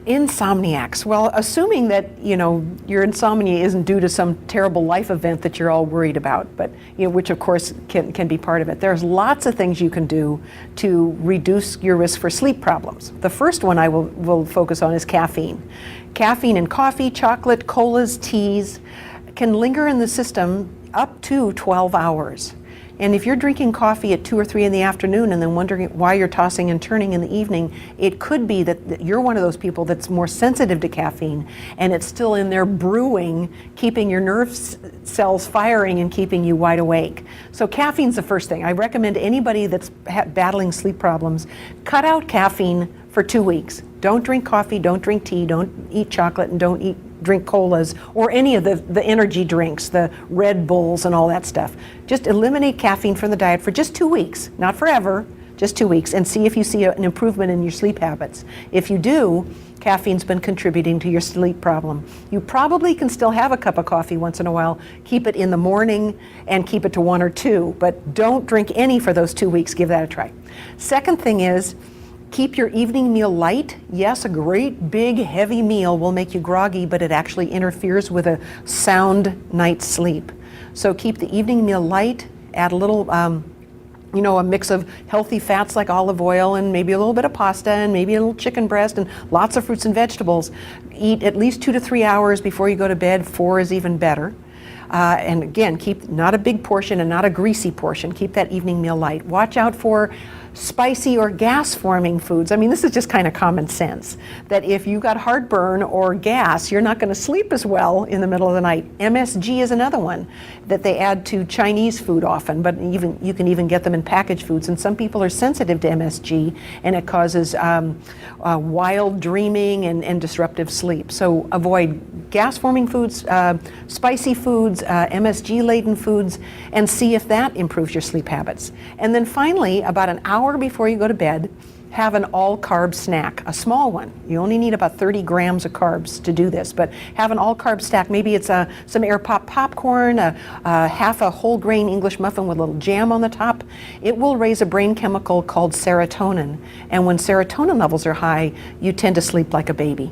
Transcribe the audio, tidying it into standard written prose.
Insomniacs. Well, assuming that, your insomnia isn't due to some terrible life event that you're all worried about, but, which of course can be part of it. There's lots of things you can do to reduce your risk for sleep problems. The first one I will focus on is caffeine. Caffeine in coffee, chocolate, colas, teas can linger in the system up to 12 hours. And if you're drinking coffee at 2 or 3 in the afternoon and then wondering why you're tossing and turning in the evening, it could be that you're one of those people that's more sensitive to caffeine and it's still in there brewing, keeping your nerve cells firing and keeping you wide awake. So caffeine's the first thing. I recommend anybody that's battling sleep problems, cut out caffeine for 2 weeks. Don't drink coffee, don't drink tea, don't eat chocolate, and don't drink colas or any of the energy drinks, the Red Bulls and all that stuff. Just eliminate caffeine from the diet for just 2 weeks, not forever, just 2 weeks, and see if you see an improvement in your sleep habits. If you do, caffeine's been contributing to your sleep problem. You probably can still have a cup of coffee once in a while. Keep it in the morning and keep it to 1 or 2, but don't drink any for those 2 weeks. Give that a try. Second thing is, keep your evening meal light. Yes, a great big heavy meal will make you groggy, but it actually interferes with a sound night's sleep. So keep the evening meal light, add a little, a mix of healthy fats like olive oil and maybe a little bit of pasta and maybe a little chicken breast and lots of fruits and vegetables. Eat at least 2 to 3 hours before you go to bed. 4 is even better. And again, keep not a big portion and not a greasy portion. Keep that evening meal light. Watch out for spicy or gas-forming foods. I mean, this is just kind of common sense, that if you got heartburn or gas, you're not going to sleep as well in the middle of the night. MSG is another one that they add to Chinese food often, but you can even get them in packaged foods. And some people are sensitive to MSG, and it causes wild dreaming and disruptive sleep. So avoid gas-forming foods, spicy foods, MSG-laden foods, and see if that improves your sleep habits. And then finally, about an hour before you go to bed, have an all-carb snack, a small one. You only need about 30 grams of carbs to do this, but have an all-carb snack. Maybe it's some air pop popcorn, half a whole grain English muffin with a little jam on the top. It will raise a brain chemical called serotonin, and when serotonin levels are high, you tend to sleep like a baby.